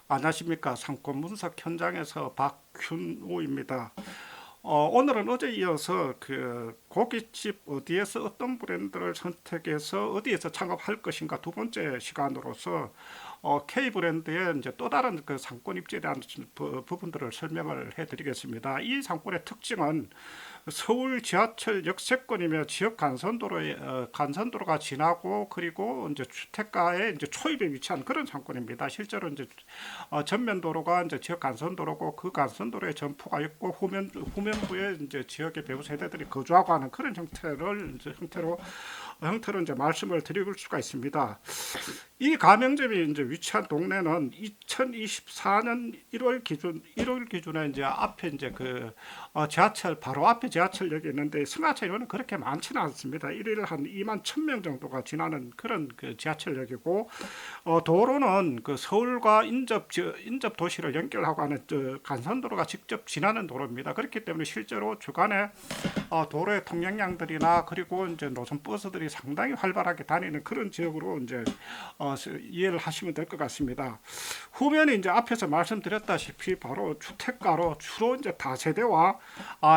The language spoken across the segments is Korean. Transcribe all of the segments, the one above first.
안녕하십니까. 상권 분석 현장에서 박균우입니다. 오늘은 어제 이어서 그 고깃집 어디에서 어떤 브랜드를 선택해서 어디에서 창업할 것인가 두 번째 시간으로서 K 브랜드의 이제 또 다른 그 상권 입지에 대한 부분들을 설명을 해드리겠습니다. 이 상권의 특징은 서울 지하철 역세권이며 지역 간선도로가 지나고 그리고 이제 주택가의 이제 초입에 위치한 그런 상권입니다. 실제로 이제 전면 도로가 이제 지역 간선도로고 그 간선도로에 점포가 있고 후면부에 이제 지역의 배우 세대들이 거주하고 하는 그런 형태로 이제 말씀을 드릴 수가 있습니다. 이 가맹점이 이제 위치한 동네는 2024년 1월 기준에 이제 앞에 이제 그 지하철 바로 앞에 지하철역이 있는데 승하차료는 그렇게 많지는 않습니다. 일일 한 2만 1,000명 정도가 지나는 그런 그 지하철역이고 도로는 그 서울과 인접 도시를 연결하고 하는 간선도로가 직접 지나는 도로입니다. 그렇기 때문에 실제로 주간에 도로의 통행량들이나 그리고 이제 노선 버스들이 상당히 활발하게 다니는 그런 지역으로 이제 이해를 하시면 될 것 같습니다. 후면에 이제 앞에서 말씀드렸다시피 바로 주택가로 주로 이제 다세대와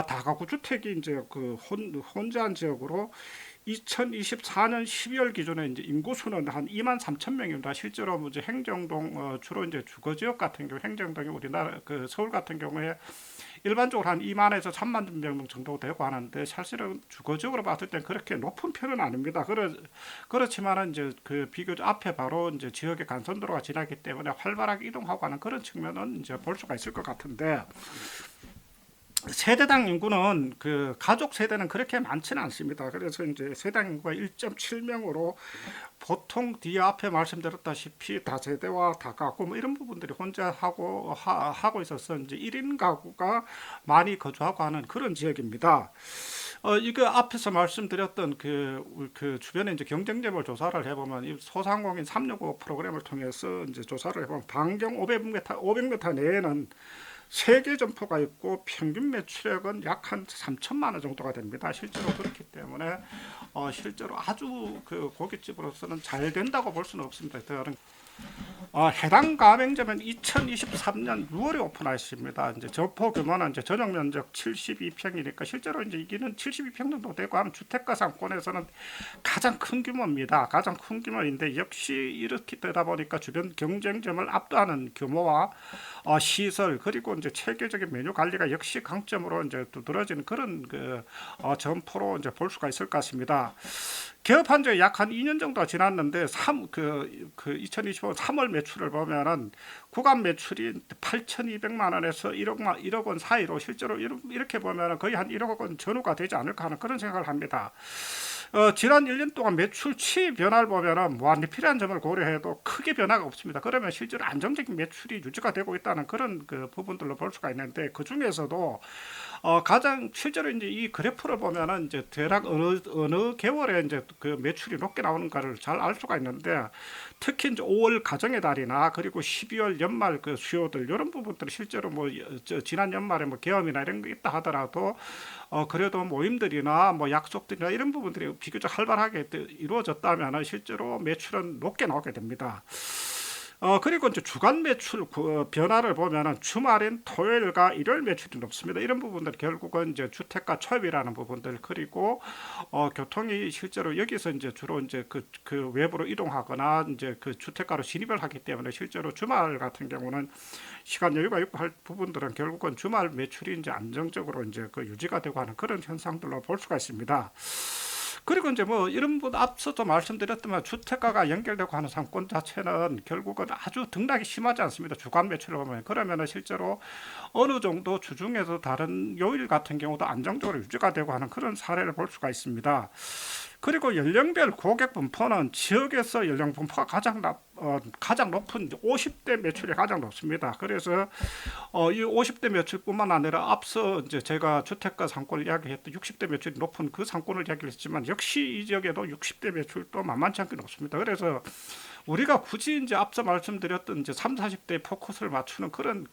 다가구 주택이 이제 그 혼재한 지역으로 2024년 12월 기준에 이제 인구수는 한 2만 3천 명입니다. 실제로 뭐 이제 행정동 주로 이제 주거 지역 같은 경우 행정동이 우리나라 그 서울 같은 경우에 일반적으로 한 2만에서 3만 명 정도 되고 하는데 사실은 주거적으로 봤을 땐 그렇게 높은 편은 아닙니다. 그렇지만은 이제 그 비교적 앞에 바로 이제 지역의 간선도로가 지나기 때문에 활발하게 이동하고 하는 그런 측면은 이제 볼 수가 있을 것 같은데 세대당 인구는 그 가족 세대는 그렇게 많지는 않습니다. 그래서 이제 세대당 인구가 1.7명으로 보통 뒤에 앞에 말씀드렸다시피 다세대와 다가구 뭐 이런 부분들이 혼자 하고 있어서 이제 1인 가구가 많이 거주하고 하는 그런 지역입니다. 이거 앞에서 말씀드렸던 그 주변에 이제 경쟁점을 조사를 해보면 이 소상공인 365 프로그램을 통해서 이제 조사를 해보면 반경 500m 내에는 3개 점포가 있고 평균 매출액은 약 한 3천만 원 정도가 됩니다. 실제로 그렇기 때문에 실제로 아주 그 고깃집으로서는 잘 된다고 볼 수는 없습니다. 해당 가맹점은 2023년 6월에 오픈하였습니다. 이제 점포 규모는 이제 전용 면적 72평이니까 실제로 이제 이기는 72평 정도 되고 하면 주택가 상권에서는 가장 큰 규모입니다. 가장 큰 규모인데 역시 이렇게 되다 보니까 주변 경쟁점을 압도하는 규모와 시설 그리고 이제 체계적인 메뉴 관리가 역시 강점으로 이제 두드러지는 그런 점포로 이제 볼 수가 있을 것 같습니다. 개업한 지 약 한 2년 정도 지났는데 2025년 3월 매출을 보면은 구간 매출이 8,200만 원에서 1억 원 사이로 실제로 이렇게 보면은 거의 한 1억 원 전후가 되지 않을까 하는 그런 생각을 합니다. 지난 1년 동안 매출치 변화를 보면은 무한리필한 점을 고려해도 크게 변화가 없습니다. 그러면 실제로 안정적인 매출이 유지가 되고 있다는 그런 그 부분들로 볼 수가 있는데 그 중에서도 가장 실제로 이제 이 그래프를 보면은 이제 대략 어느 개월에 이제 그 매출이 높게 나오는가를 잘 알 수가 있는데 특히 이제 5월 가정의 달이나 그리고 12월 연말 그 수요들 이런 부분들이 실제로 뭐 지난 연말에 뭐 계엄이나 이런 거 있다 하더라도 그래도 모임들이나 뭐 약속들이나 이런 부분들이 비교적 활발하게 이루어졌다면 실제로 매출은 높게 나오게 됩니다. 그리고 이제 주간 매출 변화를 보면은 주말인 토요일과 일요일 매출이 높습니다. 이런 부분들 결국은 이제 주택가 초입이라는 부분들 그리고 교통이 실제로 여기서 이제 주로 이제 그 외부로 이동하거나 이제 그 주택가로 진입을 하기 때문에 실제로 주말 같은 경우는 시간 여유가 있고 할 부분들은 결국은 주말 매출이 이제 안정적으로 이제 그 유지가 되고 하는 그런 현상들로 볼 수가 있습니다. 그리고 이제 뭐 이런 분 앞서도 말씀드렸지만 주택가가 연결되고 하는 상권 자체는 결국은 아주 등락이 심하지 않습니다. 주간 매출을 보면 그러면은 실제로 어느 정도 주중에서 다른 요일 같은 경우도 안정적으로 유지가 되고 하는 그런 사례를 볼 수가 있습니다. 그리고 연령별 고객 분포는 지역에서 연령 분포가 가장 높은 50대 매출이 가장 높습니다. 그래서 이 50대 매출뿐만 아니라 앞서 이제 제가 주택가 상권을 이야기했던 60대 매출이 높은 그 상권을 이야기했지만 역시 이 지역에도 60대 매출도 만만치 않게 높습니다. 그래서 우리가 굳이 이제 앞서 말씀드렸던 이제 3, 40대 포커스를 맞추는 그런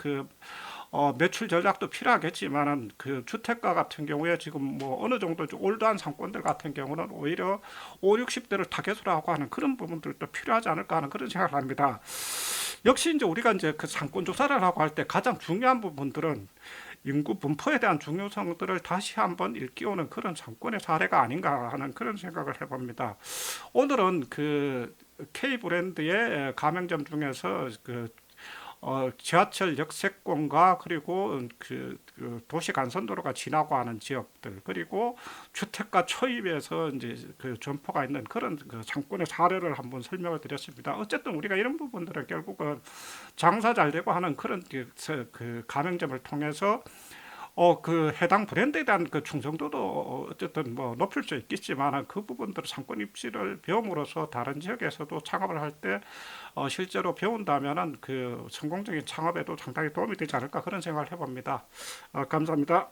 매출 전략도 필요하겠지만은 그 주택가 같은 경우에 지금 뭐 어느 정도 올드한 상권들 같은 경우는 오히려 5, 60대를 타겟으로 하고 하는 그런 부분들도 필요하지 않을까 하는 그런 생각을 합니다. 역시 이제 우리가 이제 그 상권 조사를 하고 할 때 가장 중요한 부분들은 인구 분포에 대한 중요성들을 다시 한번 일깨우는 그런 정권의 사례가 아닌가 하는 그런 생각을 해봅니다. 오늘은 그 K 브랜드의 가맹점 중에서 지하철 역세권과 그리고 그 도시 간선도로가 지나고 하는 지역들 그리고 주택가 초입에서 이제 그 점포가 있는 그런 그 상권의 사례를 한번 설명을 드렸습니다. 어쨌든 우리가 이런 부분들은 결국은 장사 잘 되고 하는 그런 그 가맹점을 통해서 그 해당 브랜드에 대한 그 충성도도 어쨌든 뭐 높일 수 있겠지만 그 부분들 상권 입지를 배움으로써 다른 지역에서도 창업을 할 때 실제로 배운다면은 그 성공적인 창업에도 상당히 도움이 되지 않을까 그런 생각을 해봅니다. 감사합니다.